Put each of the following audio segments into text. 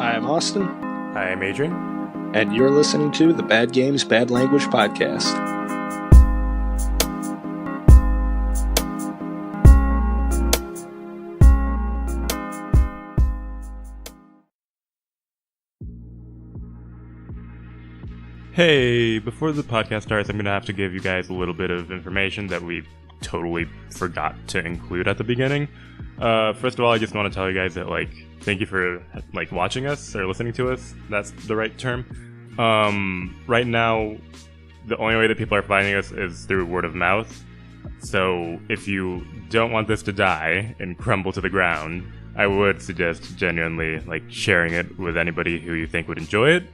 I am Austin. I am Adrian. And you're listening to the Bad Games, Bad Language podcast. Hey, before the podcast starts, I'm going to have to give you guys a little bit of information that we totally forgot to include at the beginning. First of all, I just want to tell you guys that, thank you for, watching us or listening to us. That's the right term. Right now, the only way that people are finding us is through word of mouth. So, if you don't want this to die and crumble to the ground, I would suggest genuinely, sharing it with anybody who you think would enjoy it.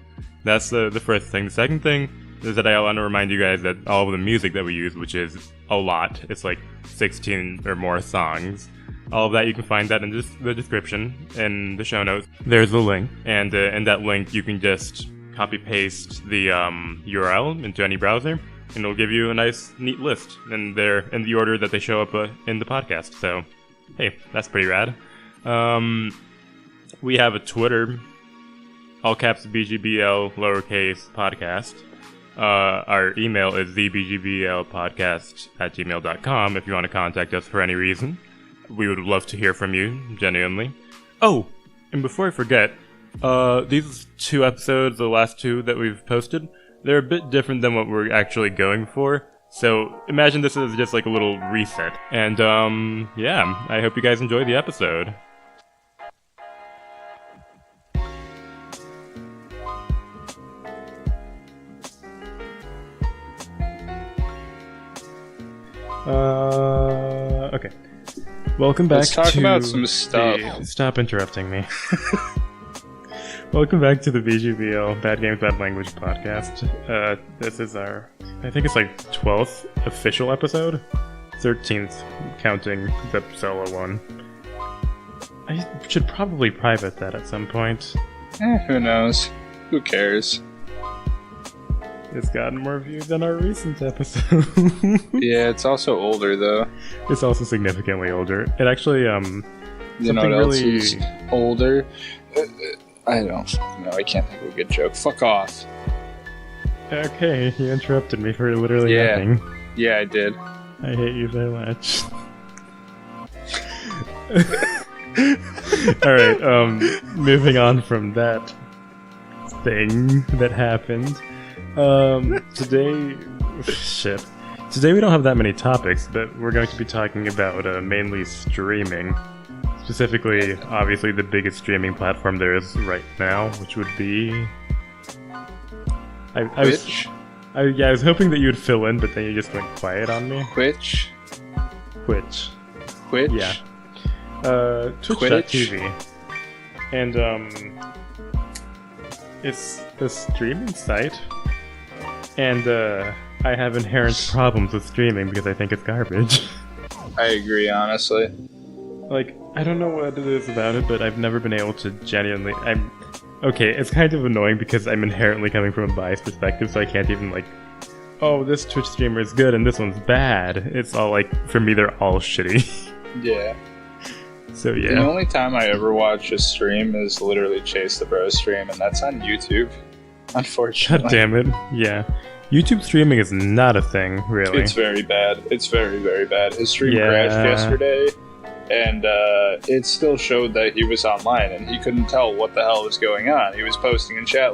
That's the first thing. The second thing is that I want to remind you guys that all of the music that we use, which is a lot, it's 16 or more songs, all of that you can find that in the description, in the show notes. There's a link, and in that link you can just copy-paste the URL into any browser, and it'll give you a nice, neat list, and they're in the order that they show up in the podcast, so hey, that's pretty rad. We have a Twitter, all caps BGBL, lowercase, podcast. Our email is thebgblpodcast@gmail.com if you want to contact us for any reason. We would love to hear from you, genuinely. Oh, and before I forget, these two episodes, the last two that we've posted, they're a bit different than what we're actually going for. So imagine this is just a little reset. And yeah, I hope you guys enjoy the episode. Okay. Welcome back to... Let's talk about some stuff. Stop interrupting me. Welcome back to the BGBL, Bad Games, Bad Language podcast. This is our, I think it's 12th official episode. 13th, counting the solo one. I should probably private that at some point. Who knows? Who cares? It's gotten more views than our recent episode. Yeah, it's also older though. It's also significantly older. It actually, you know what else is older? I don't know. I can't think of a good joke. Fuck off. Okay, you interrupted me for literally nothing. Yeah, I did. I hate you very much. Alright, moving on from that thing that happened. Today we don't have that many topics, but we're going to be talking about mainly streaming. Specifically, obviously, the biggest streaming platform there is right now, which would be... Twitch? I was hoping that you would fill in, but then you just went quiet on me. Twitch? Yeah. Twitch.tv. And, it's a streaming site. And, I have inherent problems with streaming because I think it's garbage. I agree, honestly. I don't know what it is about it, but I've never been able to genuinely... Okay, it's kind of annoying because I'm inherently coming from a biased perspective, so I can't even, oh, this Twitch streamer is good and this one's bad. It's all, for me, they're all shitty. Yeah. So, yeah. The only time I ever watch a stream is literally Chase the Bro stream, and that's on YouTube. Unfortunately. God damn it. Yeah. YouTube streaming is not a thing, really. It's very bad. It's very, very bad. His stream crashed yesterday, and it still showed that he was online, and he couldn't tell what the hell was going on. He was posting in chat,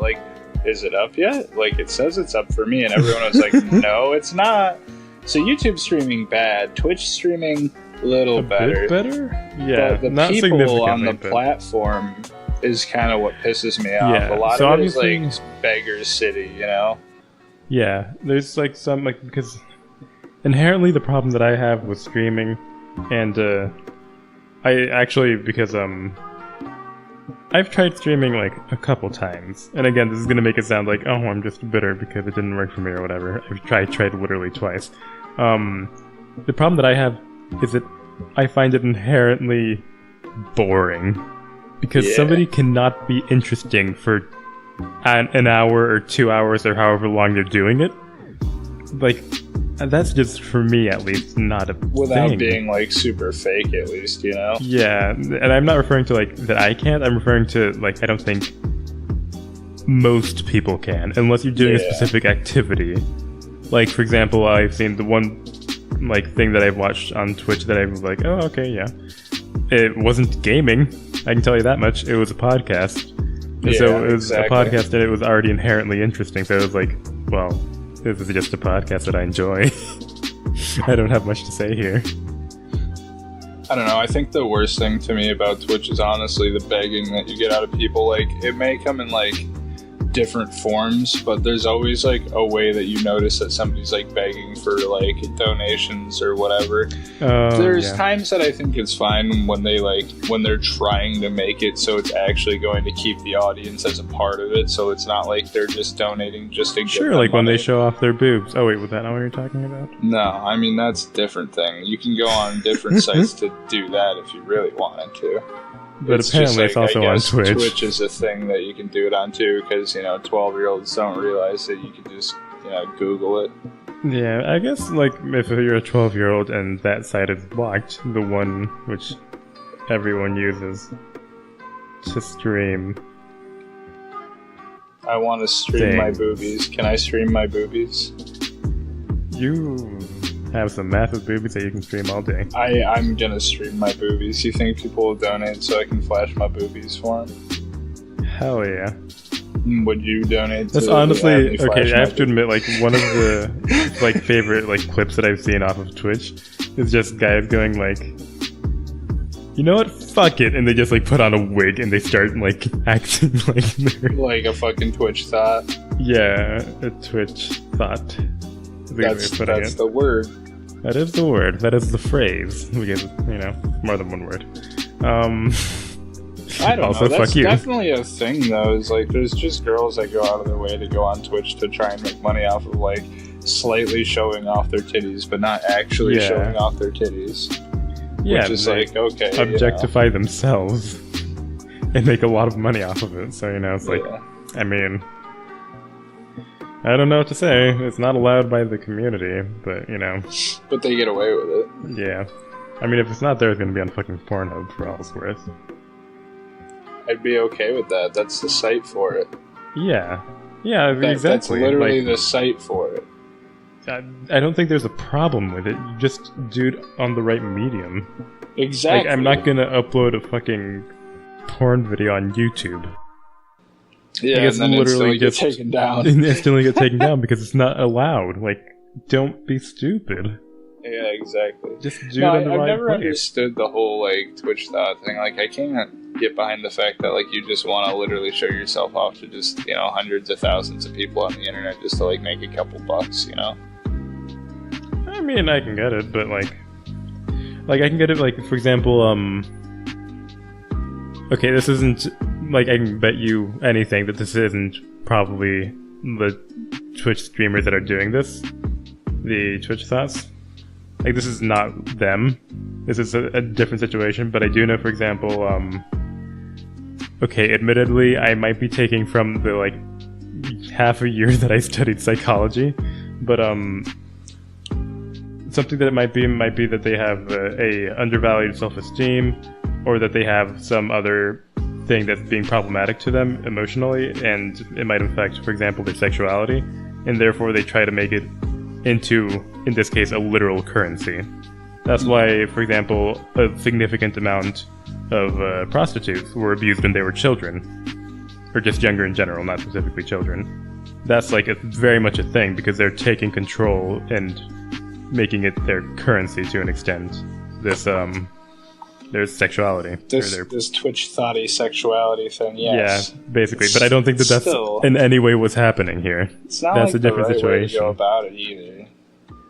is it up yet? It says it's up for me, and everyone was like, no, it's not. So YouTube streaming bad. Twitch streaming a little better. Bit better? Yeah, but the not people on the platform is kind of what pisses me off. Yeah, a lot so of it is Beggar's City, you know? Yeah, there's some, because inherently the problem that I have with streaming, and I actually, because I've tried streaming a couple times, and again, this is gonna make it sound like, oh, I'm just bitter because it didn't work for me or whatever. I've tried literally twice. The problem that I have is that I find it inherently boring, because somebody cannot be interesting for an hour or 2 hours or however long they're doing it. that's just, for me at least, not a Without thing. being, like, super fake, at least, you know? Yeah, and I'm not referring to, like, that I can't. I'm referring to, like, I don't think most people can, unless you're doing a specific activity. Like, for example, I've seen the one, like, thing that I've watched on Twitch that I was like, oh, okay, yeah. It wasn't gaming, I can tell you that much. It was a podcast. And so it was a podcast, and it was already inherently interesting, so it was like, well, this is just a podcast that I enjoy. I don't have much to say here. I don't know, I think the worst thing to me about Twitch is honestly the begging that you get out of people. Like, it may come in, like, different forms, but there's always, like, a way that you notice that somebody's, like, begging for, like, donations or whatever. There's times that I think it's fine when they, like, when they're trying to make it so it's actually going to keep the audience as a part of it, so it's not like they're just donating just to get Sure, like money. when they show off their boobs. Oh wait, was that not what you're talking about? No, I mean, that's a different thing. You can go on different sites to do that if you really wanted to. But apparently it's also on Twitch. Twitch is a thing that you can do it on too, because, you know, 12-year-olds don't realize that you can just, you know, Google it. Yeah, I guess, like, if you're a 12-year-old and that site is blocked, the one which everyone uses to stream. I want to stream my boobies. Can I stream my boobies? You have some massive boobies that you can stream all day. I'm gonna stream my boobies. You think people will donate so I can flash my boobies for them? Hell yeah. Would you donate That's to honestly, okay, I have to admit, like, one of the, like, favorite, like, clips that I've seen off of Twitch is just guys going, like, you know what, fuck it, and they just, like, put on a wig and they start, like, acting like they're... Like a fucking Twitch thought? Yeah, a Twitch thought. That's the word. That is the word. That is the phrase. Because, you know, more than one word. I don't also, know. That's fuck you. definitely a thing, though. Is like there's just girls that go out of their way to go on Twitch to try and make money off of like slightly showing off their titties, but not actually showing off their titties. Yeah, which is like okay, objectify themselves and make a lot of money off of it. So you know, it's like, I mean, I don't know what to say. It's not allowed by the community, but you know. But they get away with it. Yeah, I mean, if it's not there, it's gonna be on fucking Pornhub for all it's worth. I'd be okay with that. That's the site for it. Yeah. Yeah, exactly. That's literally the site for it. I don't think there's a problem with it. You just do it on the right medium. Exactly. Like, I'm not gonna upload a fucking porn video on YouTube. Yeah, and then instantly get taken down. Instantly get taken down because it's not allowed. Like, don't be stupid. Yeah, exactly. Just do it on the right I've never place. understood the whole, like, Twitch thought thing. Like, I can't get behind the fact that, like, you just want to literally show yourself off to just, you know, hundreds of thousands of people on the internet just to, like, make a couple bucks, you know? I mean, I can get it, but, like, I can get it, like, for example, okay, this isn't, like, I can bet you anything that this isn't probably the Twitch streamers that are doing this. The Twitch thoughts. Like, this is not them. This is a different situation, but I do know, for example, okay, admittedly, I might be taking from the, like, half a year that I studied psychology, but, something that it might be that they have a undervalued self-esteem, or that they have some other thing that's being problematic to them emotionally, and it might affect, for example, their sexuality, and therefore they try to make it into, in this case, a literal currency. That's why, for example, a significant amount of prostitutes were abused when they were children. Or just younger in general, not specifically children. That's like very much a thing, because they're taking control and making it their currency to an extent. Their sexuality. This Twitch thoughty sexuality thing, yes. Yeah, basically. But I don't think that's in any way what's happening here. It's not that's like a different the right situation. way to go about it either.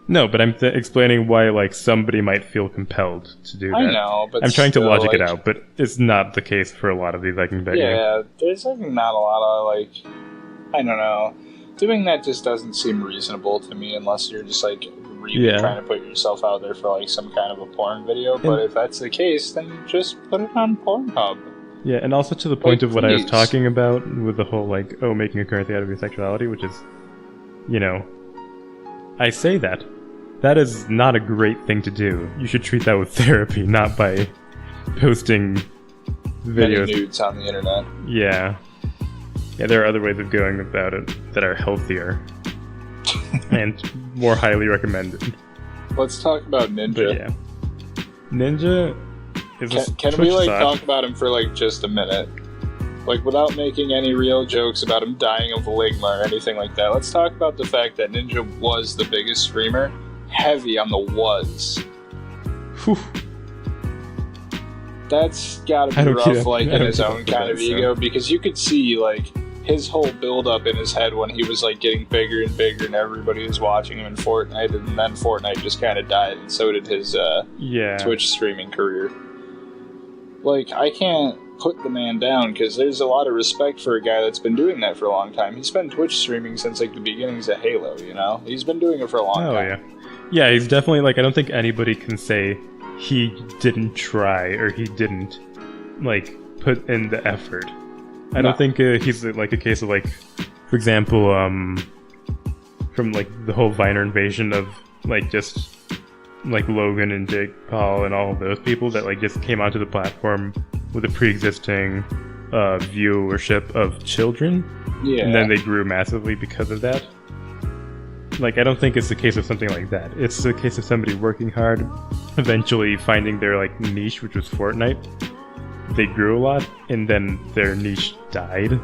No, but I'm explaining why, like, somebody might feel compelled to do that. I know, but I'm trying to still, logic like, it out, but it's not the case for a lot of these, I can bet you. Yeah, there's like not a lot of, like, I don't know. Doing that just doesn't seem reasonable to me unless you're just, like, really trying to put yourself out there for, like, some kind of a porn video. But if that's the case, then just put it on Pornhub. Yeah, and also to the point of what I was please. talking about with the whole, like, making a currency out of your sexuality, which is, you know, I say that, that is not a great thing to do. You should treat that with therapy, not by posting videos. Many nudes on the internet. Yeah. Yeah, there are other ways of going about it that are healthier and more highly recommended. Let's talk about Ninja. But yeah. Ninja is Can we talk about him for just a minute? Without making any real jokes about him dying of ligma or anything like that. Let's talk about the fact that Ninja was the biggest streamer. Heavy on the was. Whew. That's gotta be rough, in his own kind of ego, because you could see, his whole build-up in his head when he was, getting bigger and bigger and everybody was watching him in Fortnite, and then Fortnite just kind of died, and so did his Twitch streaming career. I can't put the man down, because there's a lot of respect for a guy that's been doing that for a long time. He's been Twitch streaming since, the beginnings of Halo, you know? He's been doing it for a long time. Oh, yeah. Yeah, he's definitely, I don't think anybody can say he didn't try or he didn't put in the effort. I don't think he's a case of for example, from the whole Viner invasion of just Logan and Jake Paul and all of those people that just came onto the platform with a pre-existing viewership of children, and then they grew massively because of that. I don't think it's a case of something like that. It's a case of somebody working hard, eventually finding their niche, which was Fortnite. They grew a lot, and then their niche died.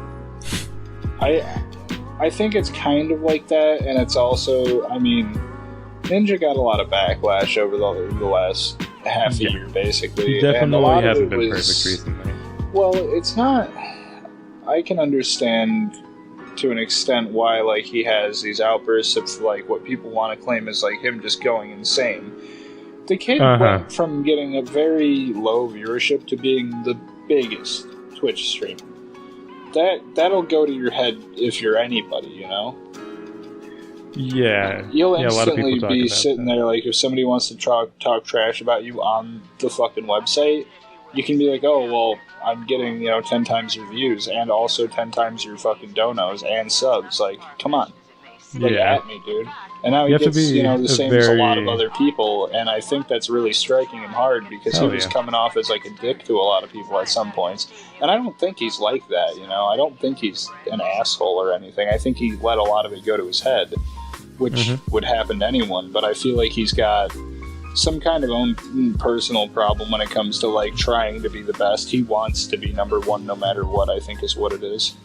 I think it's kind of like that, and it's also, Ninja got a lot of backlash over the last half a year, basically. He definitely hasn't been perfect recently. Well, it's not... I can understand to an extent why he has these outbursts of what people want to claim is him just going insane. The kid went from getting a very low viewership to being the biggest Twitch streamer. That'll go to your head if you're anybody, you know? Yeah. You'll instantly be sitting there if somebody wants to talk trash about you on the fucking website, you can be oh, well, I'm getting, 10 times your views and also 10 times your fucking donos and subs. Come on. At me, dude. And now he gets, the same as a lot of other people, and I think that's really striking him hard because he was coming off as a dick to a lot of people at some points. And I don't think he's like that, I don't think he's an asshole or anything. I think he let a lot of it go to his head, which would happen to anyone, but I feel like he's got some kind of own personal problem when it comes to trying to be the best. He wants to be number one no matter what, I think is what it is.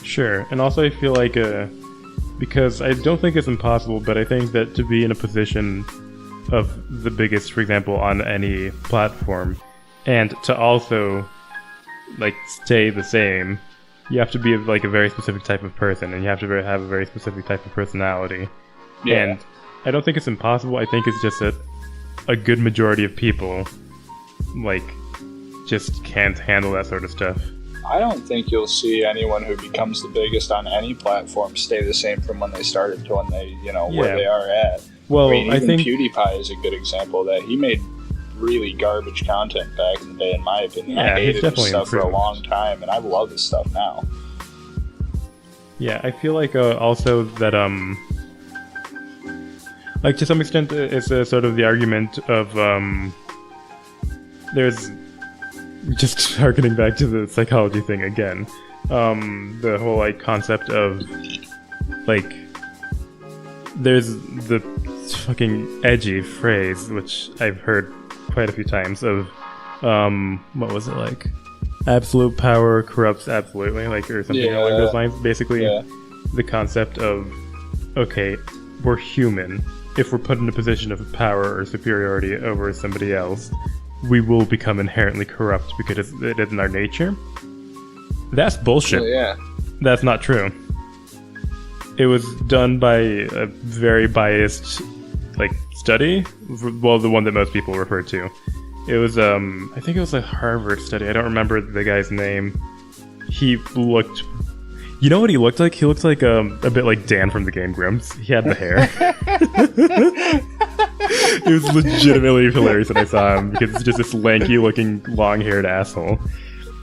Sure, and also I feel because I don't think it's impossible, but I think that to be in a position of the biggest, for example, on any platform, and to also stay the same, you have to be a very specific type of person, and you have to have a very specific type of personality. Yeah. And I don't think it's impossible. I think it's just that a good majority of people just can't handle that sort of stuff. I don't think you'll see anyone who becomes the biggest on any platform stay the same from when they started to when they, where they are at. Well, I think PewDiePie is a good example of that. He made really garbage content back in the day, in my opinion. Yeah, I hated his stuff improved for a long time, and I love his stuff now. Yeah, I feel also that, to some extent, it's a sort of the argument of, there's... Just harkening back to the psychology thing again, the whole concept of there's the fucking edgy phrase which I've heard quite a few times of what was it absolute power corrupts absolutely or something along those lines. Basically, the concept of okay, we're human. If we're put in a position of power or superiority over somebody else, we will become inherently corrupt because it isn't our nature. That's bullshit. That's not true. It was done by a very biased study. Well, the one that most people refer to. It was I think it was a Harvard study. I don't remember the guy's name. He looked... You know what he looked like? He looked like a bit like Dan from the Game Grumps. He had the hair. It was legitimately hilarious when I saw him because it's just this lanky-looking, long-haired asshole.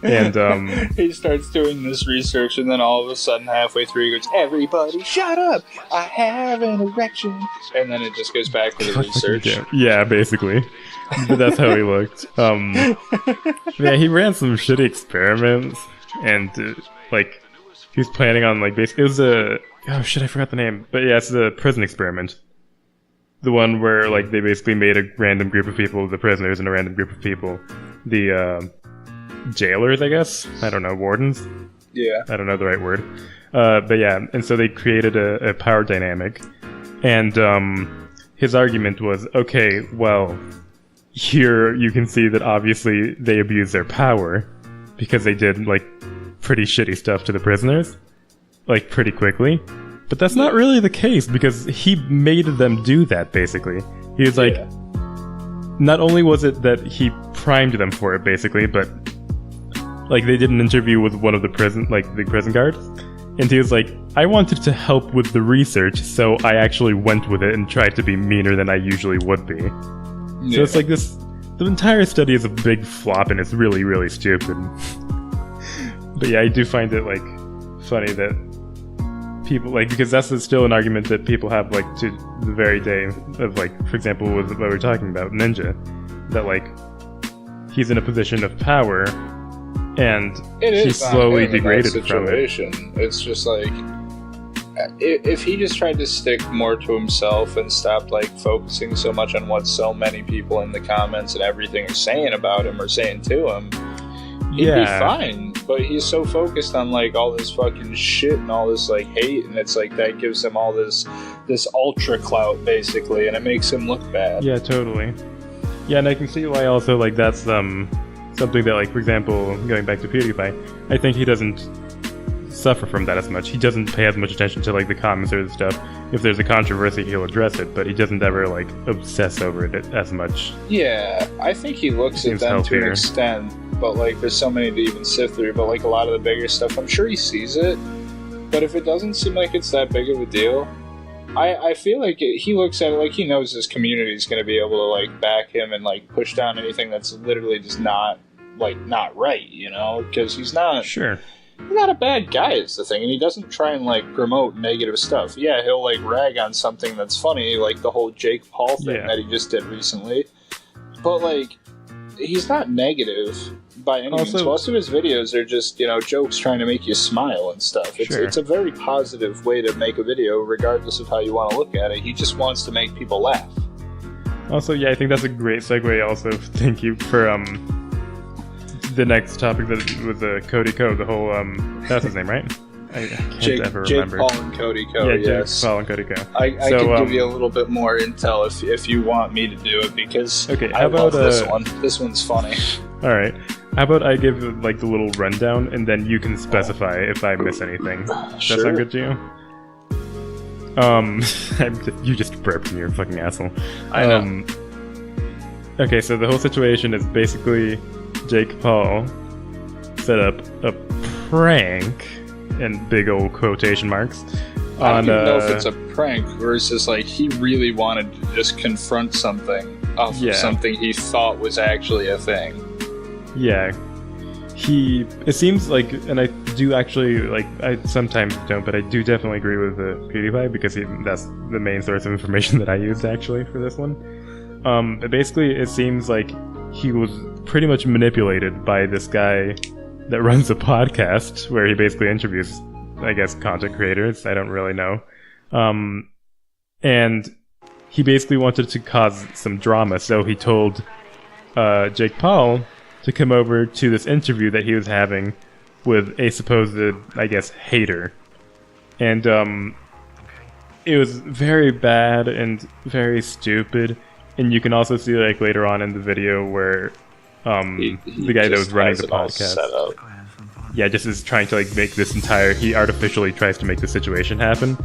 And he starts doing this research, and then all of a sudden, halfway through, he goes, "Everybody, shut up! I have an erection." And then it just goes back to the research. Yeah, basically. But that's how he looked. Yeah, he ran some shitty experiments, and like he was planning on like basically it was oh shit, I forgot the name. But yeah, it's the prison experiment. The one where like they basically made a random group of people, the prisoners, and a random group of people, the jailers, I guess. I don't know, wardens. Yeah, I don't know the right word. But yeah, and so they created a power dynamic, and his argument was, okay, well, here you can see that obviously they abused their power because they did like pretty shitty stuff to the prisoners, like pretty quickly. But that's not really the case because he made them do that, basically. He was like, not only was it that he primed them for it, basically, but like they did an interview with one of the prison guards, and he was like, I wanted to help with the research, so I actually went with it and tried to be meaner than I usually would be. So it's like this, the entire study is a big flop and it's really, really stupid. But yeah, I do find it like funny that people like, because that's still an argument that people have like to the very day of like, for example, with what we were talking about, Ninja, that like he's in a position of power and he's slowly degraded from it. It's just like, if he just tried to stick more to himself and stopped like focusing so much on what so many people in the comments and everything are saying about him or saying to him, he'd be fine. But he's so focused on like all this fucking shit and all this like hate, and it's like that gives him all this ultra clout basically, and it makes him look bad. Yeah, totally. Yeah, and I can see why also like that's something that like, for example, going back to PewDiePie, I think he doesn't suffer from that as much. He doesn't pay as much attention to like the comments or the stuff. If there's a controversy, he'll address it, but he doesn't ever like obsess over it as much. Yeah, I think he looks at them to an extent, but like there's so many to even sift through. But like a lot of the bigger stuff, I'm sure he sees it, but if it doesn't seem like it's that big of a deal, I feel like he looks at it like he knows his community is going to be able to like back him and like push down anything that's literally just not right, you know, because he's not he's not a bad guy is the thing, and he doesn't try and like promote negative stuff. Yeah, he'll like rag on something that's funny, like the whole Jake Paul thing that he just did recently, but like he's not negative by any means. Most of his videos are just, you know, jokes trying to make you smile and stuff. It's a very positive way to make a video regardless of how you want to look at it. He just wants to make people laugh. Also, yeah, I think that's a great segue. Also, thank you for the next topic that was Cody Co. The whole that's his name, right? I can't ever remember. Jake Paul and Cody Co. Yeah, yes. Jake Paul and Cody Co. I can give you a little bit more intel if you want me to do it, because I love this one. This one's funny. All right. How about I give like the little rundown, and then you can specify if I miss anything. Does that sound good to you? You just burped and you're a fucking asshole. I know. Okay, so the whole situation is basically Jake Paul set up a prank, in big old quotation marks. I don't even know if it's a prank, or it's just like he really wanted to just confront something off of something he thought was actually a thing. Yeah. It seems like, and I do actually, like, I sometimes don't, but I do definitely agree with PewDiePie, because that's the main source of information that I used, actually, for this one. But basically, it seems like he was pretty much manipulated by this guy that runs a podcast, where he basically interviews, I guess, content creators. I don't really know. And he basically wanted to cause some drama, so he told Jake Paul to come over to this interview that he was having with a supposed, I guess, hater. And it was very bad and very stupid. And you can also see, like, later on in the video where the guy that was running the podcast, just is trying to, like, make this entire, he artificially tries to make the situation happen.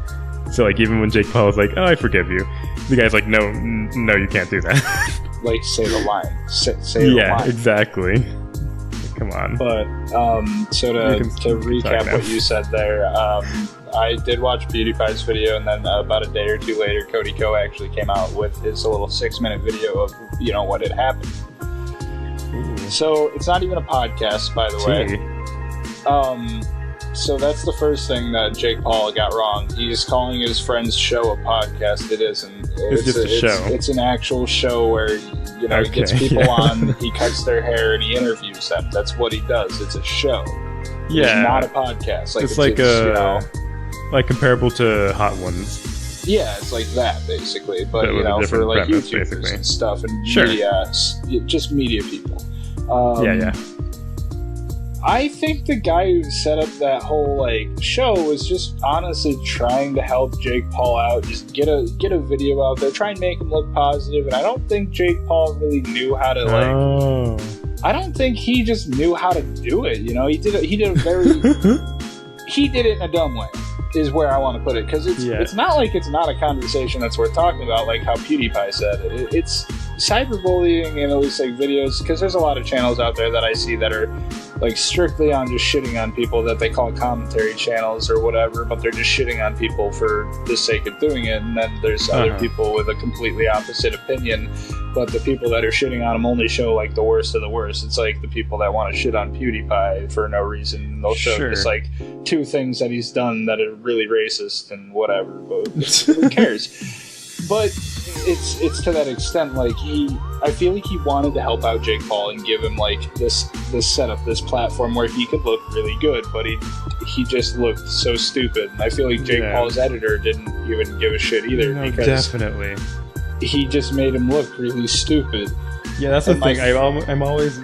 So, like, even when Jake Paul was like, oh, I forgive you, the guy's like, no, you can't do that. Like, say the line. Say the line. Yeah, exactly. Come on. But, so to recap what you said there, I did watch PewDiePie's video, and then about a day or two later, Cody Co actually came out with his little 6-minute video of, you know, what had happened. Ooh. So it's not even a podcast, by the way. So that's the first thing that Jake Paul got wrong. He's calling his friend's show a podcast. It isn't. It's just a show. It's an actual show where, he gets people on, he cuts their hair, and he interviews them. That's what he does. It's a show. Yeah. It's not a podcast. It's like comparable to Hot Ones. Yeah, it's like that, basically. But for like premise, YouTubers basically. and stuff and Sure. media, just media people. Yeah. I think the guy who set up that whole show was just honestly trying to help Jake Paul out, just get a video out there, try and make him look positive. And I don't think Jake Paul really knew how to I don't think he just knew how to do it. He did it in a dumb way. Is where I want to put it, because it's not like it's not a conversation that's worth talking about, like how PewDiePie said it. It's cyberbullying and at least videos, because there's a lot of channels out there that I see that are strictly on just shitting on people that they call commentary channels or whatever, but they're just shitting on people for the sake of doing it. And then there's other people with a completely opposite opinion, but the people that are shitting on them only show the worst of the worst. It's like the people that want to shit on PewDiePie for no reason. They'll show just two things that he's done that are really racist and whatever, but who cares? But it's to that extent. I feel like he wanted to help out Jake Paul and give him this setup, this platform where he could look really good, but he just looked so stupid. And I feel like Jake Paul's editor didn't even give a shit either, because definitely he just made him look really stupid. Yeah, that's the thing. I'm always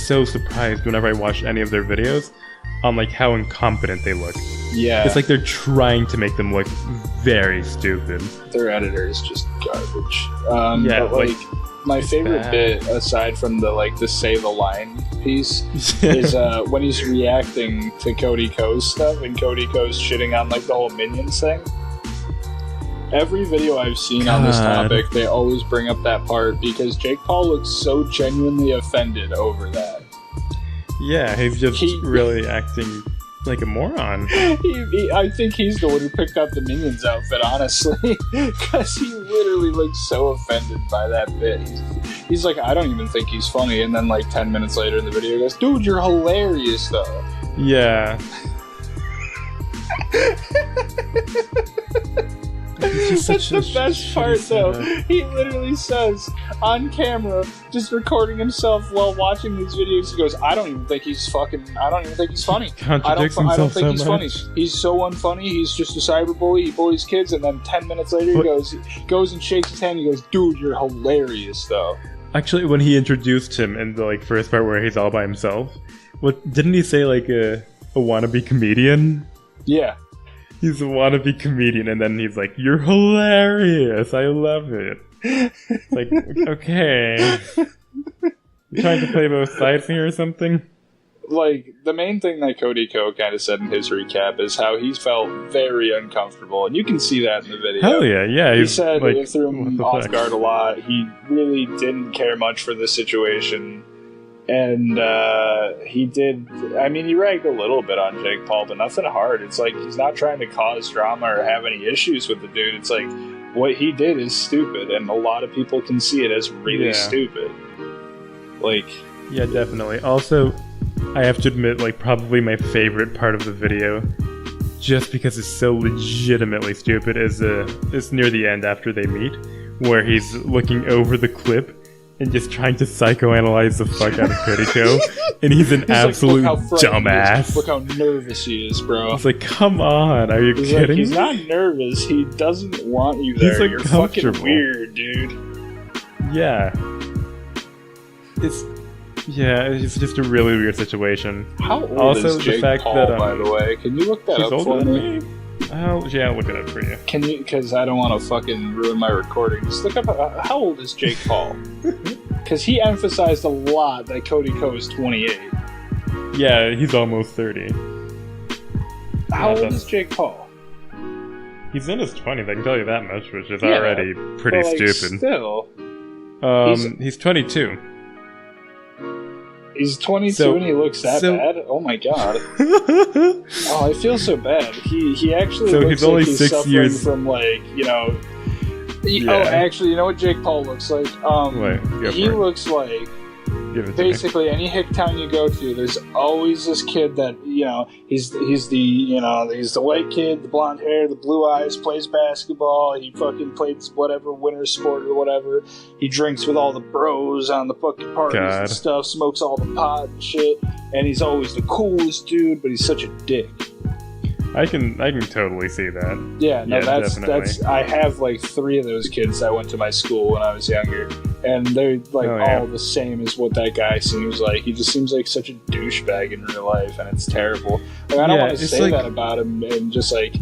so surprised whenever I watch any of their videos on how incompetent they look. Yeah, it's like they're trying to make them look very stupid. Their editor is just garbage. But my favorite bit, aside from the say the line piece, is when he's reacting to Cody Ko's stuff, and Cody Ko's shitting on the whole Minions thing. Every video I've seen on this topic, they always bring up that part, because Jake Paul looks so genuinely offended over that. Yeah, he's just really acting like a moron. I think he's the one who picked out the Minions outfit, honestly, because he literally looks so offended by that bit. He's like, I don't even think he's funny, and then 10 minutes later in the video he goes, dude, you're hilarious though. Yeah. That's the best part though. He literally says on camera, just recording himself while watching these videos, he goes, I don't even think he's funny. I don't think he's funny. He's so unfunny. He's just a cyberbully. He bullies kids, and then 10 minutes later he goes and shakes his hand and he goes, dude, you're hilarious though. Actually, when he introduced him in the first part where he's all by himself, didn't he say a wannabe comedian? Yeah. He's a wannabe comedian, and then he's like, you're hilarious, I love it. Okay. You trying to play both sides here or something? The main thing that Cody Ko kind of said in his recap is how he felt very uncomfortable, and you can see that in the video. Hell yeah. He said it threw him off guard a lot. He really didn't care much for the situation. And he did. I mean, he ragged a little bit on Jake Paul, but nothing hard. It's he's not trying to cause drama or have any issues with the dude. It's what he did is stupid, and a lot of people can see it as really stupid. Yeah, definitely. Also, I have to admit, probably my favorite part of the video, just because it's so legitimately stupid, is near the end after they meet, where he's looking over the clip and just trying to psychoanalyze the fuck out of Cody Ko, and he's an absolute dumbass. Look how nervous he is, bro. It's come on, are you kidding? He's not nervous. He doesn't want you there. You're fucking weird, dude. Yeah. It's just a really weird situation. How old is Jake Paul, by the way? Can you look that up for me? Oh, yeah, I'll look it up for you. Can you? Because I don't want to fucking ruin my recording. Just look up, how old is Jake Paul? Because he emphasized a lot that Cody Ko is 28. Yeah, he's almost 30. How old is Jake Paul? He's in his 20s, I can tell you that much, which is already pretty stupid. Still. He's 22. He's 22 and he looks that bad? Oh my god. Oh, I feel so bad. He actually looks like he's suffering from Oh, actually, you know what Jake Paul looks like? He looks like Give it basically any hick town you go to, there's always this kid that, he's the white kid, the blonde hair, the blue eyes, plays basketball, he fucking plays whatever winter sport or whatever, he drinks with all the bros on the fucking parties and stuff, smokes all the pot and shit, and he's always the coolest dude, but he's such a dick. I can totally see that. Yeah, no, that's definitely. I have like 3 of those kids that went to my school when I was younger, and they're like all the same as what that guy seems like. He just seems like such a douchebag in real life, and it's terrible. Like, I don't want to say that about him and just like,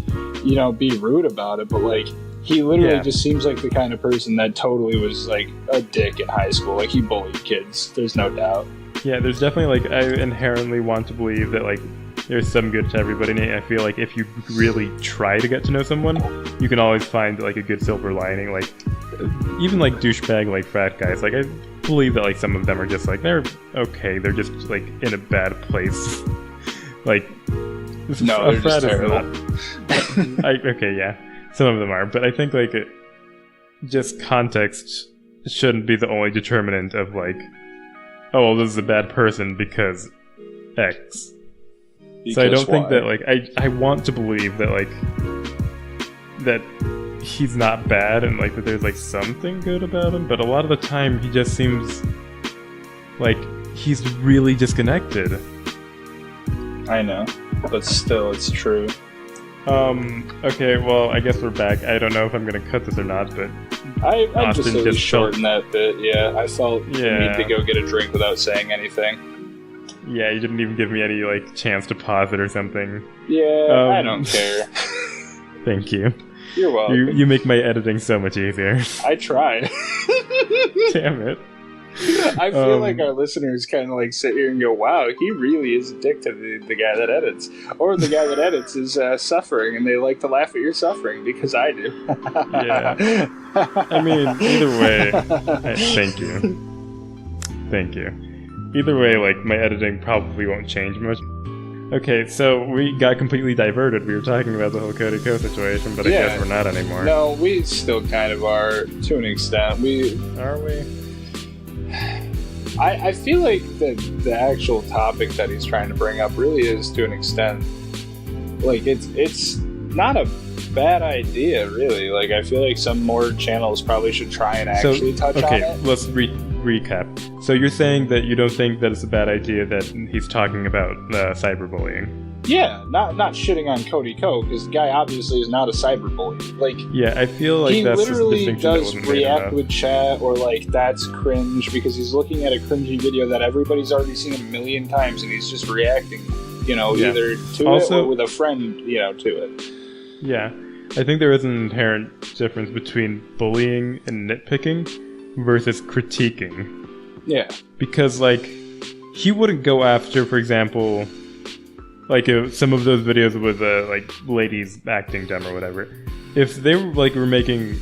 be rude about it, but like he literally just seems like the kind of person that totally was like a dick in high school. Like he bullied kids. There's no doubt. Yeah, there's definitely like, I inherently want to believe that like there's some good to everybody, and I feel like if you really try to get to know someone, you can always find like a good silver lining. Like even like douchebag like frat guys, like I believe that like some of them are just like they're okay, they're just like in a bad place. Like no, they're just terrible. Okay, yeah, some of them are, but I think like just context shouldn't be the only determinant of like, oh well, this is a bad person because X. So I don't think that, like, I want to believe that, like, that he's not bad and, like, that there's, like, something good about him, but a lot of the time he just seems like he's really disconnected. I know, but still, it's true. Okay, well, I guess we're back. I don't know if I'm gonna cut this or not, but I just shortened that bit, yeah. I felt the need to go get a drink without saying anything. Yeah, you didn't even give me any, like, chance to pause it or something. Yeah, I don't care. Thank you. You're welcome. You make my editing so much easier. I tried. Damn it. I feel like our listeners kind of, like, sit here and go, wow, he really is a dick to the guy that edits. Or the guy that edits is suffering, and they like to laugh at your suffering, because I do. Yeah. I mean, either way, thank you. Thank you. Either way, like, my editing probably won't change much. Okay, so we got completely diverted. We were talking about the whole Cody Co situation, but I guess we're not anymore. No, we still kind of are, to an extent. Are we? I feel like the actual topic that he's trying to bring up really is, to an extent, like, it's not a bad idea, really. Like, I feel like some more channels probably should try and actually touch on it. Okay, let's recap. So you're saying that you don't think that it's a bad idea that he's talking about cyberbullying? Yeah, not shitting on Cody Co, because the guy obviously is not a cyberbully. Like, yeah, I feel like he that's literally just a does react with chat, or like that's cringe because he's looking at a cringy video that everybody's already seen a million times, and he's just reacting, either to it or with a friend, to it. Yeah, I think there is an inherent difference between bullying and nitpicking versus critiquing. Yeah. Because, like, he wouldn't go after, for example, like, some of those videos with, like, ladies acting dumb or whatever. If they were, like, were making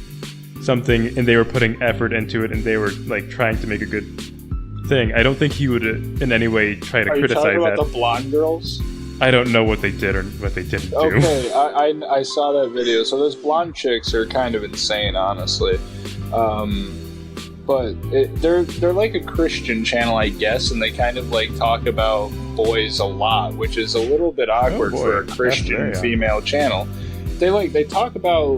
something and they were putting effort into it and they were, like, trying to make a good thing, I don't think he would in any way try to criticize that. Are you talking about the blonde girls? I don't know what they did or what they didn't do. Okay, I saw that video. So those blonde chicks are kind of insane, honestly. But they're like a Christian channel, I guess, and they kind of like talk about boys a lot, which is a little bit awkward for a Christian female channel. They talk about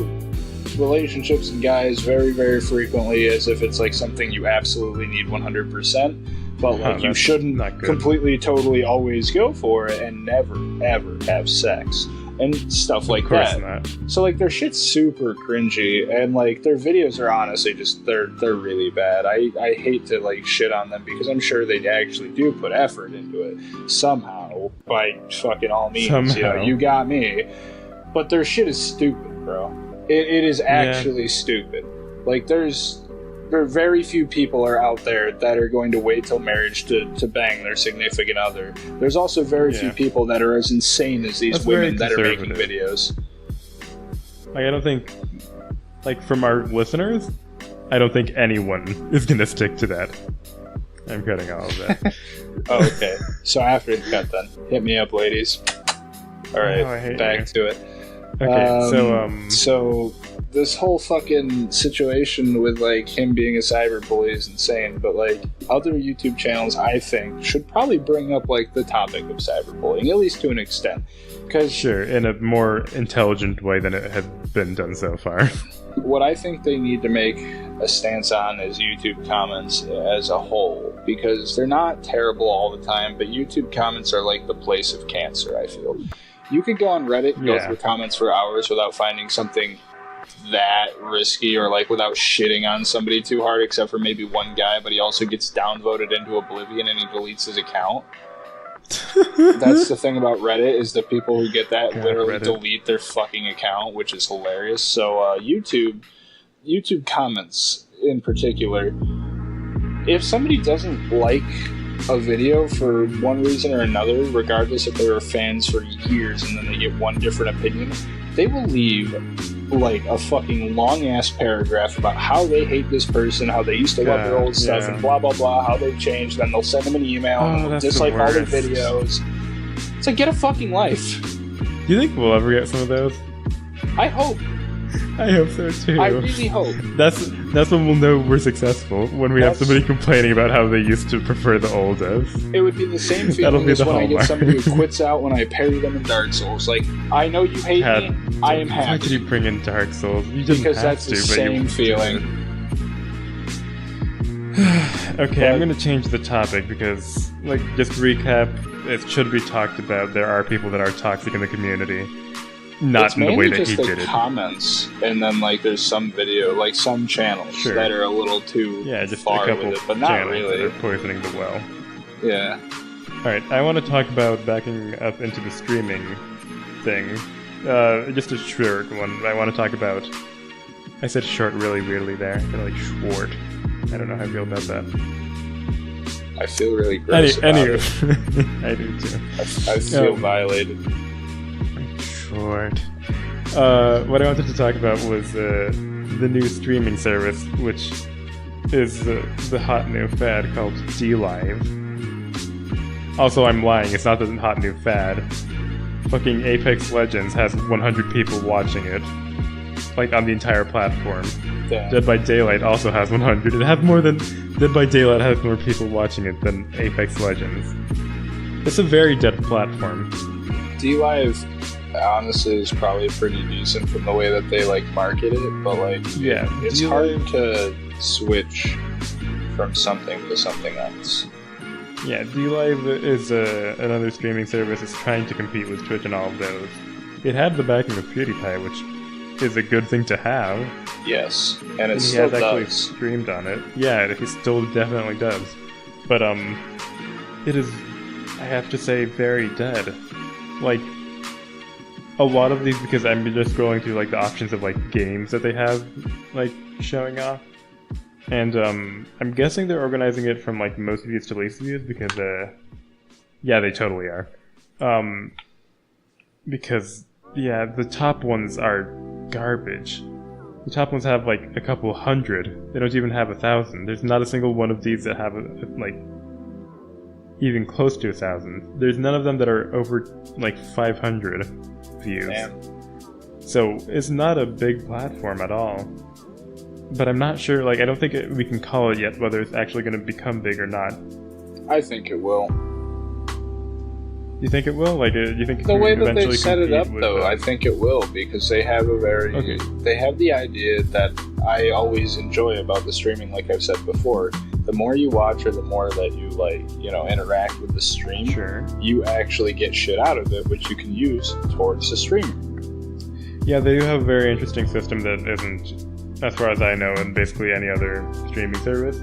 relationships and guys very, very frequently as if it's like something you absolutely need 100%. But like you shouldn't completely, totally always go for it and never, ever have sex and stuff like that. So like their shit's super cringy, and like their videos are honestly just they're really bad. I hate to like shit on them because I'm sure they actually do put effort into it somehow by fucking all means. You got me. But their shit is stupid, bro. It is actually stupid. Like there are very few people are out there that are going to wait till marriage to bang their significant other. There's also very few people that are as insane as these women that are making videos. Like, I don't think, like, from our listeners, I don't think anyone is going to stick to that. I'm cutting all of that. Oh, okay. So after the cut then. Hit me up, ladies. Alright, back to it. Okay, So this whole fucking situation with, like, him being a cyberbully is insane, but, like, other YouTube channels, I think, should probably bring up, like, the topic of cyberbullying, at least to an extent. Cause sure, in a more intelligent way than it has been done so far. What I think they need to make a stance on is YouTube comments as a whole, because they're not terrible all the time, but YouTube comments are like the place of cancer, I feel. You could go on Reddit and go through comments for hours without finding something that risky, or like without shitting on somebody too hard, except for maybe one guy, but he also gets downvoted into oblivion and he deletes his account. That's the thing about Reddit, is the people who get that literally delete their fucking account, which is hilarious. So YouTube comments in particular, if somebody doesn't like a video for one reason or another, regardless if they were fans for years and then they get one different opinion, they will leave like a fucking long ass paragraph about how they hate this person, how they used to love their old stuff, and blah blah blah, how they've changed. Then they'll send them an email and they'll dislike all their videos. It's like, get a fucking life. Do you think we'll ever get some of those? I hope. I hope so too. I really hope. That's when we'll know we're successful, when we have somebody complaining about how they used to prefer the old devs. It would be the same feeling as when I get somebody who quits out when I parry them in Dark Souls. Like, I know you hate me, I am happy. Why did you bring in Dark Souls? You didn't because have that's to, the same feeling. Okay, I'm gonna change the topic because, like, just recap, it should be talked about. There are people that are toxic in the community. Not in the way that he did it. Comments, and then like there's some video, like some channels that are a little too just far a couple with it, but not really. That are poisoning the well. Yeah. All right, I want to talk about backing up into the streaming thing. Just a short one. I want to talk about. I said short really weirdly there. I like short. I don't know how I feel about that. I feel really gross. Anyway, I do too. I feel violated. Short. What I wanted to talk about was the new streaming service, which is the hot new fad called Dlive. Also, I'm lying. It's not the hot new fad. Fucking Apex Legends has 100 people watching it, like on the entire platform. Damn. Dead by Daylight also has 100. Dead by Daylight has more people watching it than Apex Legends. It's a very dead platform. Dlive honestly is probably pretty decent from the way that they like market it, but like it's hard to switch from something to something else. Yeah, Dlive is another streaming service that's trying to compete with Twitch and all of those. It had the backing of PewDiePie, which is a good thing to have. Yes, and it he still has actually does. Streamed on it. Yeah, he still definitely does. But it is, I have to say, very dead. Like, a lot of these, because I'm just scrolling through like the options of like games that they have like showing off, and I'm guessing they're organizing it from like most views to least views, because yeah, they totally are. Because the top ones are garbage. The top ones have like a couple hundred. They don't even have 1,000. There's not a single one of these that have like even close to 1,000. There's none of them that are over like 500 views. Damn. So it's not a big platform at all. But I'm not sure, like, I don't think we can call it yet whether it's actually going to become big or not. I think it will. You think it will? Like, do you think the way that they've set it up, though, I think it will, because they have they have the idea that I always enjoy about the streaming, like I've said before. The more you watch, or the more that you interact with the stream, you actually get shit out of it, which you can use towards the streamer. Yeah, they do have a very interesting system that isn't, as far as I know, in basically any other streaming service,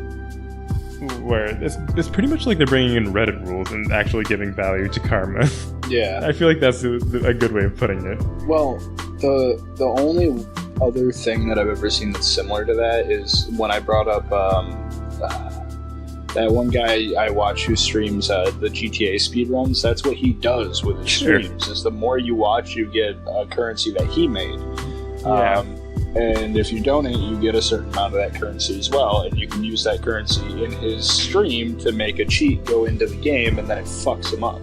where it's pretty much like they're bringing in Reddit rules and actually giving value to karma. Yeah. I feel like that's a good way of putting it. Well, the only other thing that I've ever seen that's similar to that is when I brought up that one guy I watch who streams the GTA speedruns. That's what he does with his streams, is the more you watch, you get a currency that he made. And if you donate, you get a certain amount of that currency as well, and you can use that currency in his stream to make a cheat go into the game, and then it fucks him up.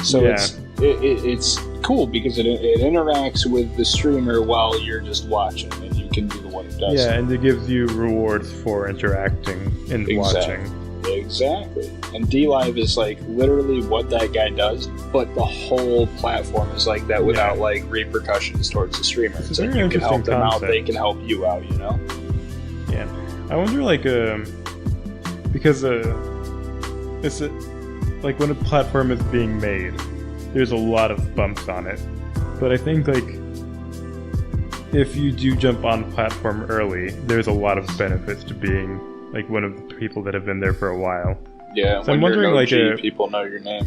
So it's cool because it interacts with the streamer while you're just watching, and you can be the one who does it. Yeah, and it gives you rewards for interacting and watching. Exactly. And DLive is like literally what that guy does, but the whole platform is like that without like repercussions towards the streamer. It's like you can help them out, they can help you out, you know? Yeah. I wonder like because it's like when a platform is being made, there's a lot of bumps on it. But I think like if you do jump on a platform early, there's a lot of benefits to being like one of the people that have been there for a while. Yeah, so when I'm wondering, you're OG, people know your name.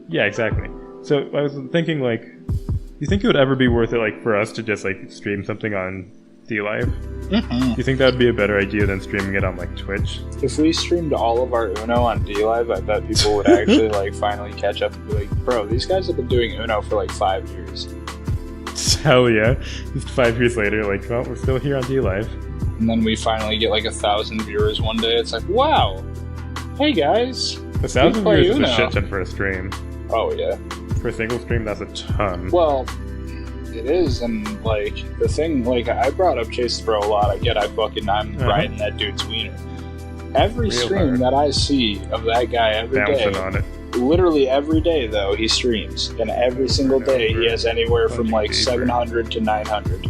Yeah, exactly. So I was thinking, like, do you think it would ever be worth it, like, for us to just like stream something on DLive? Mm-hmm. Do you think that would be a better idea than streaming it on like Twitch? If we streamed all of our Uno on DLive, I bet people would actually like finally catch up and be like, "Bro, these guys have been doing Uno for like 5 years." Hell yeah! Just 5 years later, like, well, we're still here on DLive. And then we finally get like 1,000 viewers one day. It's like, wow, hey guys, 1,000 viewers is a shit ton for a stream. Oh yeah, for a single stream, that's a ton. Well, it is, and like the thing, like I brought up Chase Bro a lot. I'm riding that dude's wiener. Every stream that I see of that guy every day, on it. Literally every day though, he streams, and every single day he has anywhere from like 700 to 900.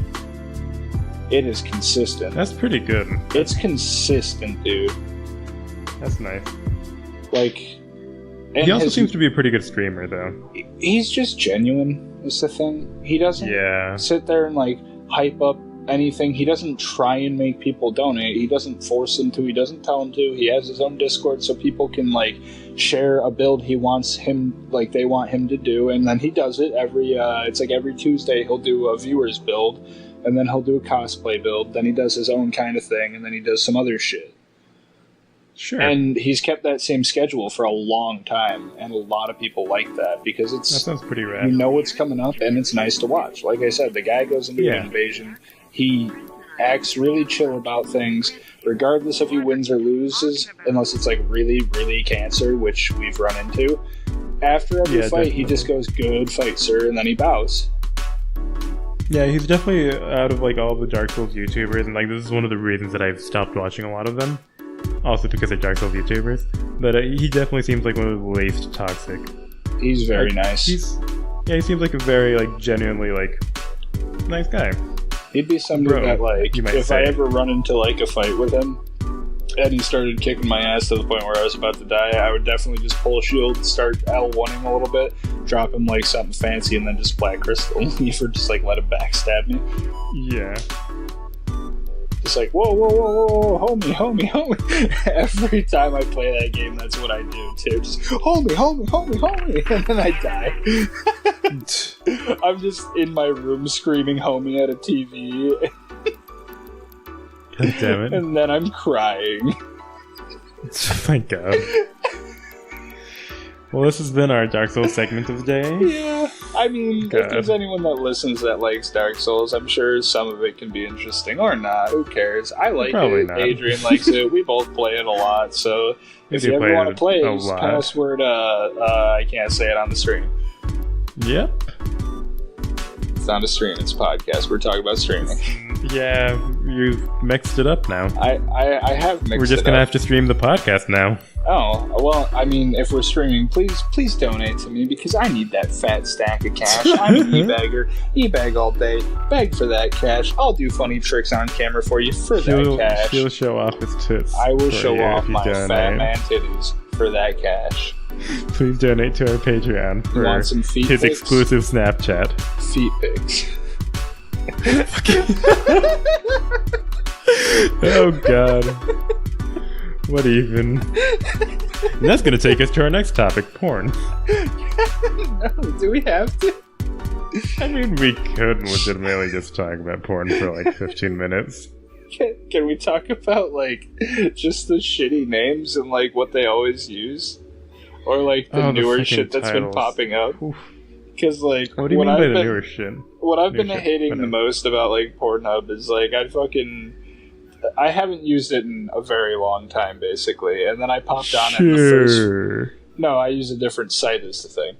It is consistent. That's pretty good. It's consistent, dude. That's nice. Like, he also seems to be a pretty good streamer, though. He's just genuine, is the thing. He doesn't sit there and, like, hype up anything. He doesn't try and make people donate. He doesn't force them to. He doesn't tell them to. He has his own Discord so people can, like, share a build he wants him, like, they want him to do. And then he does it it's like every Tuesday he'll do a viewer's build. And then he'll do a cosplay build. Then he does his own kind of thing. And then he does some other shit. Sure. And he's kept that same schedule for a long time. And a lot of people like that because that sounds pretty rad. You know what's coming up and it's nice to watch. Like I said, the guy goes into an invasion. He acts really chill about things, regardless if he wins or loses, unless it's like really, really cancer, which we've run into. After every fight, definitely. He just goes, "Good fight, sir," and then he bows. Yeah, he's definitely out of like all the Dark Souls YouTubers, and like this is one of the reasons that I've stopped watching a lot of them. Also because they're Dark Souls YouTubers, but he definitely seems like one of the least toxic. He's very nice. He seems like a very like genuinely like nice guy. He'd be somebody that like if I ever run into like a fight with him, and he started kicking my ass to the point where I was about to die, I would definitely just pull a shield and start L1ing a little bit, drop him like something fancy, and then just Black Crystal leave or just like let him backstab me. Yeah. Just like, whoa, whoa, whoa, whoa, homie. Every time I play that game, that's what I do too. Just, homie, and then I die. I'm just in my room screaming homie at a TV. God damn it. And then I'm crying. Oh my god. Well, this has been our Dark Souls segment of the day. Yeah. I mean, if there's anyone that listens that likes Dark Souls, I'm sure some of it can be interesting or not. Who cares? I like it. Not. Adrian likes it. We both play it a lot. So if you ever want to play it, just password, I can't say it on the stream. Yep. It's not a stream, it's a podcast. We're talking about streaming. Yeah, you've mixed it up now. I have mixed it up. We're just going to have to stream the podcast now. Oh, well, I mean, if we're streaming, please donate to me because I need that fat stack of cash. I'm an e-bagger. E-bag all day. Beg for that cash. I'll do funny tricks on camera for you for that cash. He'll show off his tits. I will show off my fat man titties for that cash. Please donate to our Patreon for want some feet his pics? Exclusive Snapchat. Feet pics. Oh, God. What even? And that's going to take us to our next topic, porn. No, do we have to? I mean, we could legitimately just talk about porn for like 15 minutes. Can we talk about, like, just the shitty names and, like, what they always use? Or, like, the newer shit that's been popping up? Because, like, what do you mean by the newer shit? What I've been hating the most about, like, Pornhub is, like, I haven't used it in a very long time, basically. And then I popped on it the first... No, I use a different site is the thing.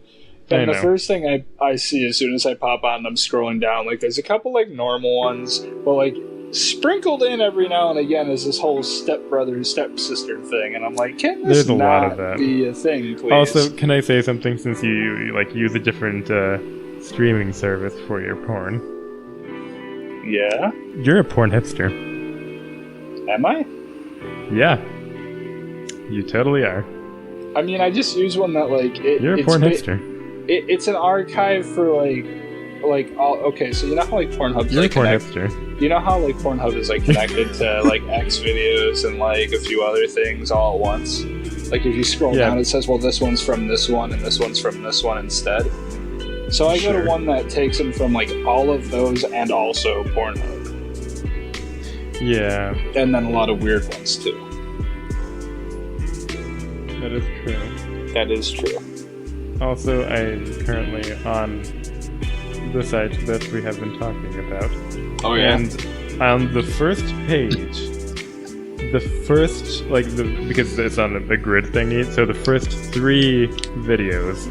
And the first thing I see as soon as I pop on, I'm scrolling down, like, there's a couple, like, normal ones, but, like, sprinkled in every now and again is this whole stepbrother, stepsister thing, and I'm like, can this There's a lot not of that. be a thing, please? Also, can I say something, since you like, use a different streaming service for your porn? Yeah? You're a porn hipster. Am I? Yeah. You totally are. I mean, I just use one that, like... You're a porn hipster. It's an archive for, all... Okay, so you know how, like, Pornhub's, You're like... a porn hipster. You know how, like, Pornhub is, like, connected to, like, X videos and, like, a few other things all at once? Like, if you scroll down, it says, well, this one's from this one, and this one's from this one instead. So I go to one that takes them from, like, all of those and also Pornhub. Yeah. And then a lot of weird ones, too. That is true. That is true. Also, I'm currently on the site that we have been talking about. Oh, yeah? And on the first page, because it's on a grid thingy, so the first 3 videos,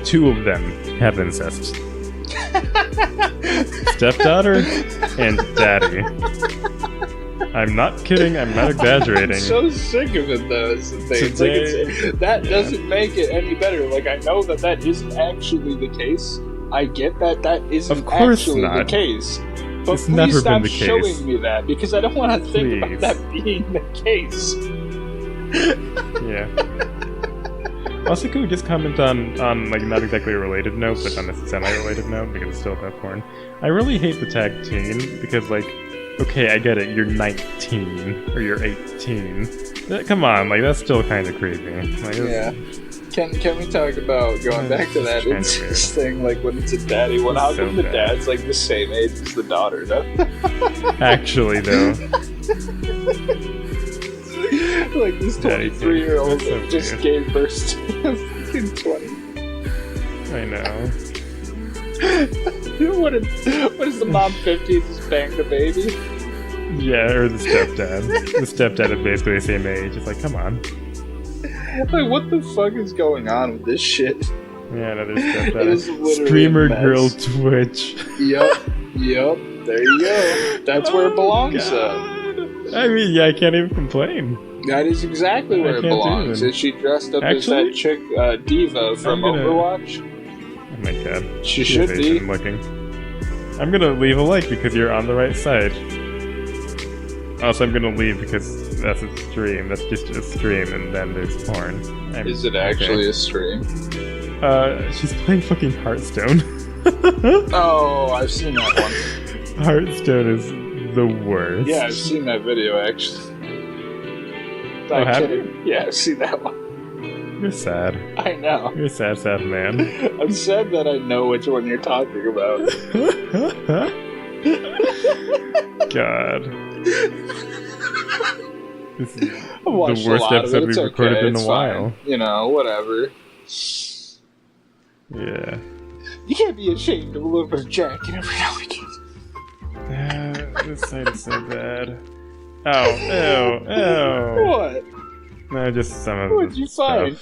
2 of them have incest. Stepdaughter and daddy. I'm not kidding, I'm not exaggerating. I'm so sick of it, though. Is the thing. That doesn't make it any better. Like, I know that isn't actually the case. I get that isn't actually the case. But it's please never stop been the case. showing me that, because I don't want to think about that being the case. Yeah. Also, could we just comment on like, not exactly a related note, but on a semi-related note, because it's still about porn. I really hate the tag teen, because, like, okay, I get it, you're 19, or you're 18. Come on, like, that's still kind of creepy. Like, yeah. Can we talk about going back to that incest thing, like when it's a daddy one? How come the dad's like the same age as the daughter, though? Actually, though. Like this 23-year-old that just gave birth to a fucking 20. I know. What is the mom 50 just bang the baby? Yeah, or the stepdad. The stepdad is basically the same age. It's like, come on. Like, what the fuck is going on with this shit? Yeah, another stepdad. It is literally Streamer girl Twitch. Yep. There you go. That's where it belongs, though. I mean, yeah, I can't even complain. That is exactly where it belongs. Is she dressed up as that chick, Diva from Overwatch? Oh my god. She should be. Looking. I'm gonna leave a like because you're on the right side. Also, I'm gonna leave because that's a stream. That's just a stream, and then there's porn. Is it actually a stream? She's playing fucking Hearthstone. Oh, I've seen that one. Hearthstone is the worst. Yeah, I've seen that video, actually. Oh, have you? Yeah, I've seen that one. You're sad. I know. You're a sad, sad man. I'm sad that I know which one you're talking about. God. This is the worst episode we've recorded in a while. You know, whatever. Yeah. You can't be ashamed of a little bit of Jack and every now and again. Yeah, this side is so bad. Ow, ew. What? No, just some of What'd you find?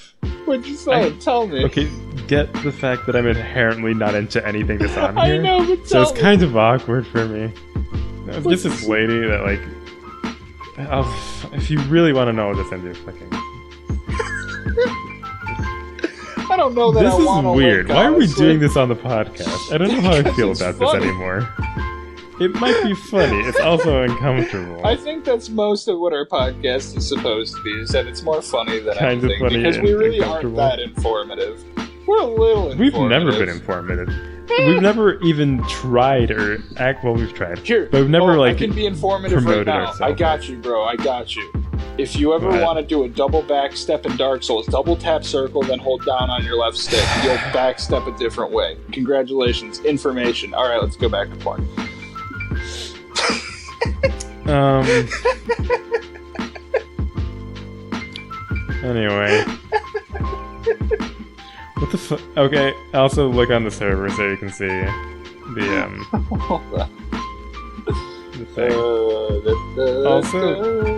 What'd you find? Tell me. Okay, get the fact that I'm inherently not into anything that's on here. I know, but so it's kind of awkward for me. It's just this lady that, like... if you really want to know, I'll just send you a fucking... I don't know that I want to. This is weird. Why are we doing this on the podcast? I don't know how I feel about this anymore. It might be funny. It's also uncomfortable. I think that's most of what our podcast is supposed to be, is that it's more funny than kind anything. Of funny because we really aren't that informative. We're a little informative. We've never been informative. We've never even tried or we've tried. Here, but we've never I can be informative right now. Ourselves. I got you, bro. I got you. If you ever want to do a double back step in Dark Souls, double tap circle, then hold down on your left stick. You'll back step a different way. Congratulations. Information. Alright, let's go back to porn. Anyway. What the fuck? Okay, also look on the server so you can see the thing. Also...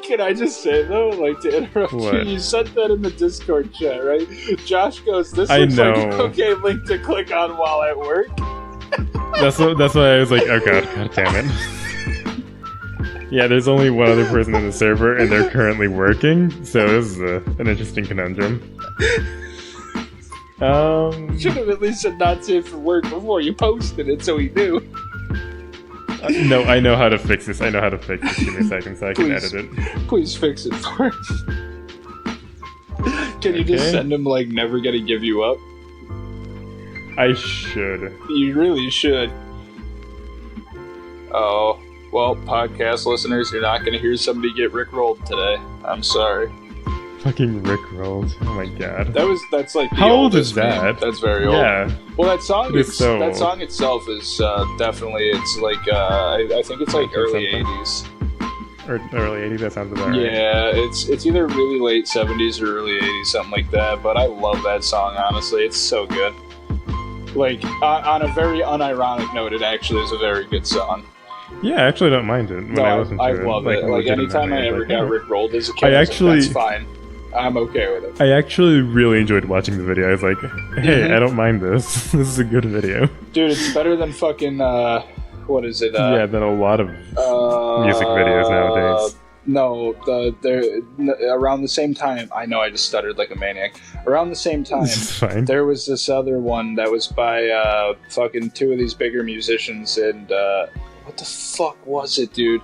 Can I just say though, like, to interrupt What? you sent that in the Discord chat, right? Josh goes, "This I looks like know. an okay link to click on while at work." That's why I was like, oh god damn it. Yeah, there's only one other person in the server, and they're currently working, so this is an interesting conundrum. Should have at least said not safe for work before you posted it, so he knew. No, I know how to fix this. Give me a second so I can edit it. Please fix it for us. Can you just send him, like, never gonna give you up? I should. You really should. Oh, well, podcast listeners, you're not gonna hear somebody get rickrolled today. I'm sorry. Fucking rickrolled. Oh my god. That's like the How old is oldest meme. that? That's very old. Yeah. Well, that song It is so that old. song itself is definitely, it's like I think it's like early 80s. Or early 80s, that sounds about right. Yeah, it's either really late 70s or early 80s, something like that. But I love that song, honestly. It's so good. Like, on a very unironic note, it actually is a very good song. Yeah, I actually don't mind it when I listen to I it. love it. Like, anytime I ever got rickrolled as a kid, I was actually- like, that's fine. I'm okay with it. I actually really enjoyed watching the video. I was like, hey, I don't mind this. This is a good video. Dude, it's better than fucking, what is it? Yeah, than a lot of music videos nowadays. No, around the same time, I know I just stuttered like a maniac. Around the same time, It's fine. there was this other one that was by fucking two of these bigger musicians, and what the fuck was it, dude?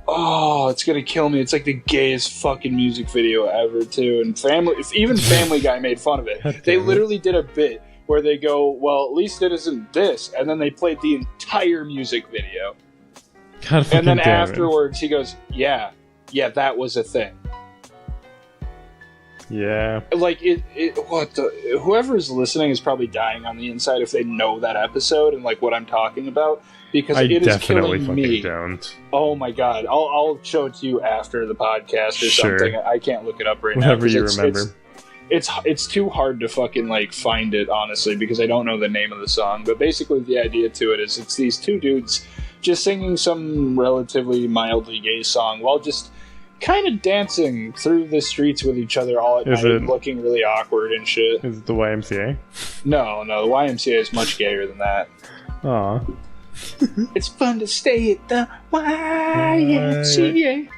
Oh, it's gonna kill me. It's like the gayest fucking music video ever, too. And even Family Guy made fun of it. They literally did a bit where they go, well, at least it isn't this. And then they played the entire music video. God, And then fucking damn it. afterwards, he goes, yeah, that was a thing. Yeah. Like, whoever's listening is probably dying on the inside if they know that episode and, like, what I'm talking about. Because I it is definitely killing fucking me. don't. Oh my god. I'll show it to you after the podcast or Sure. something. I can't look it up right Whatever now. you remember. It's too hard to fucking, like, find it, honestly, because I don't know the name of the song. But basically the idea to it is it's these two dudes just singing some relatively mildly gay song while just kind of dancing through the streets with each other all at night, looking really awkward and shit. Is it the YMCA? No, the YMCA is much gayer than that. Aw. It's fun to stay at the YMCA.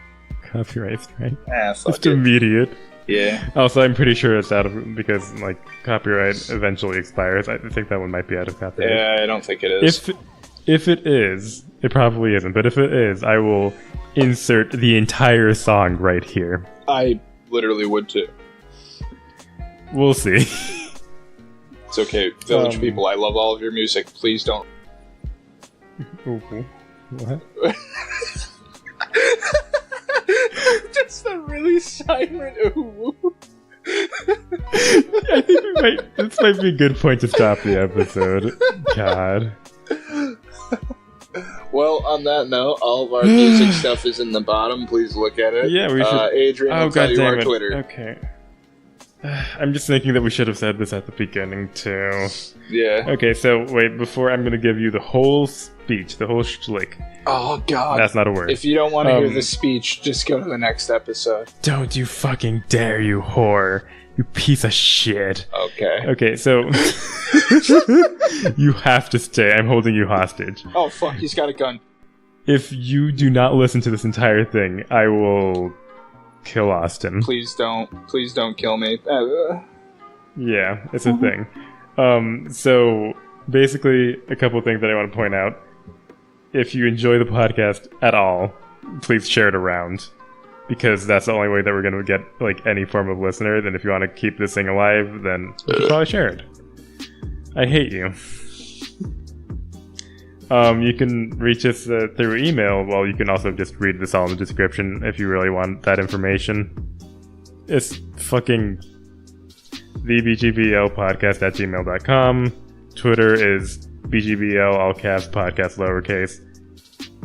Copyright strike. Fuck Just it. immediate. Yeah. Also, I'm pretty sure it's out of because like copyright eventually expires. I think that one might be out of copyright. Yeah, I don't think it is. If it is, it probably isn't. But if it is, I will insert the entire song right here. I literally would too. We'll see. It's okay, Village people. I love all of your music. Please don't. Ooh. What? Just a really silent ooh. I think this might be a good point to stop the episode. God. Well, on that note, all of our music stuff is in the bottom. Please look at it. Yeah, we should. Adrian will tell you our Twitter. Okay. I'm just thinking that we should have said this at the beginning too. Yeah. Okay, so wait, before I'm gonna give you the whole speech, the whole schlick. Oh god. That's not a word. If you don't want to hear the speech, just go to the next episode. Don't you fucking dare, you whore. You piece of shit. Okay. Okay, so you have to stay. I'm holding you hostage. Oh fuck, he's got a gun. If you do not listen to this entire thing, I will kill Austin. Please don't kill me. Yeah, it's a thing. So basically, a couple things that I want to point out. If you enjoy the podcast at all, please share it around. Because that's the only way that we're going to get like any form of listener. Then if you want to keep this thing alive, then you should probably share it. I hate you. You can reach us through email. Well, you can also just read this all in the description if you really want that information. It's fucking thebgbl@gmail.com. Twitter is BGBL, all caps, podcast, lowercase.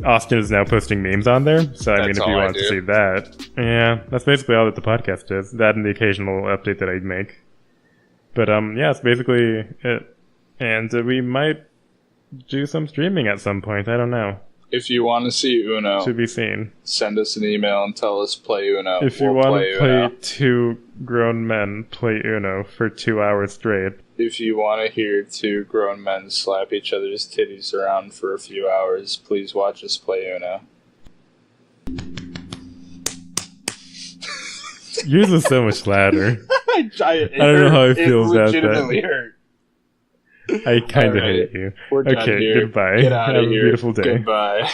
Austin is now posting memes on there, so I mean, if you want to see that, yeah, that's basically all that the podcast is. That and the occasional update that I make. But yeah, it's basically it. And we might do some streaming at some point. I don't know. If you want to see Uno, to be seen, send us an email and tell us play Uno. If you want to play two grown men play Uno for 2 hours straight. If you want to hear two grown men slap each other's titties around for a few hours, please watch us play Uno. Yours is so much louder. I don't know how I feel about that. It legitimately hurt. I kind of hate you. We're done here. Goodbye. Get out Have of here. a beautiful day. Goodbye.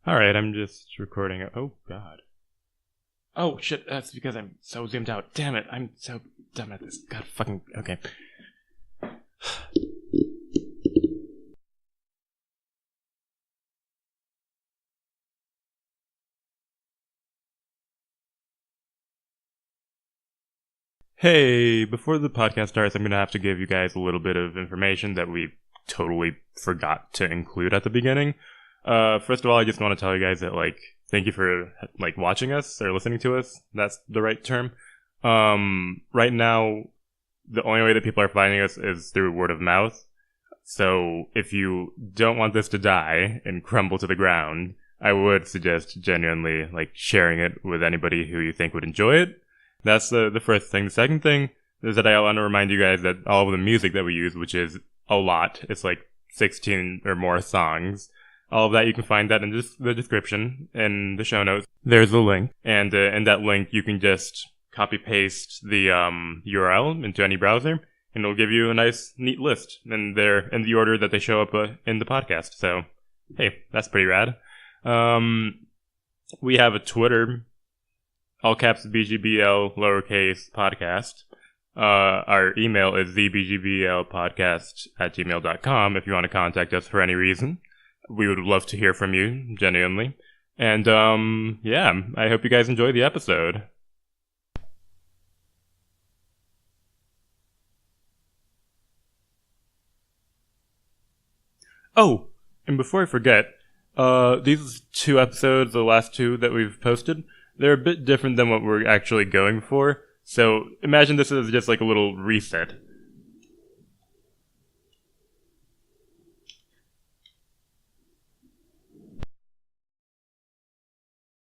Alright, I'm just recording it. Oh, God. Oh, shit, that's because I'm so zoomed out. Damn it, I'm so dumb at this. God fucking... Okay. Hey, before the podcast starts, I'm going to have to give you guys a little bit of information that we totally forgot to include at the beginning. First of all, I just want to tell you guys that, thank you for, watching us or listening to us. That's the right term. Right now, the only way that people are finding us is through word of mouth. So if you don't want this to die and crumble to the ground, I would suggest genuinely, sharing it with anybody who you think would enjoy it. That's the first thing. The second thing is that I want to remind you guys that all of the music that we use, which is a lot, it's 16 or more songs, All of that, you can find that in the description, in the show notes. There's a link, and in that link, you can just copy-paste the URL into any browser, and it'll give you a nice, neat list, and they're in the order that they show up in the podcast. So, hey, that's pretty rad. We have a Twitter, all caps BGBL, lowercase, podcast. Our email is thebgblpodcast@gmail.com if you want to contact us for any reason. We would love to hear from you, genuinely. And, yeah, I hope you guys enjoy the episode. Oh, and before I forget, these 2 episodes, the last 2 that we've posted, they're a bit different than what we're actually going for. So imagine this as just like a little reset.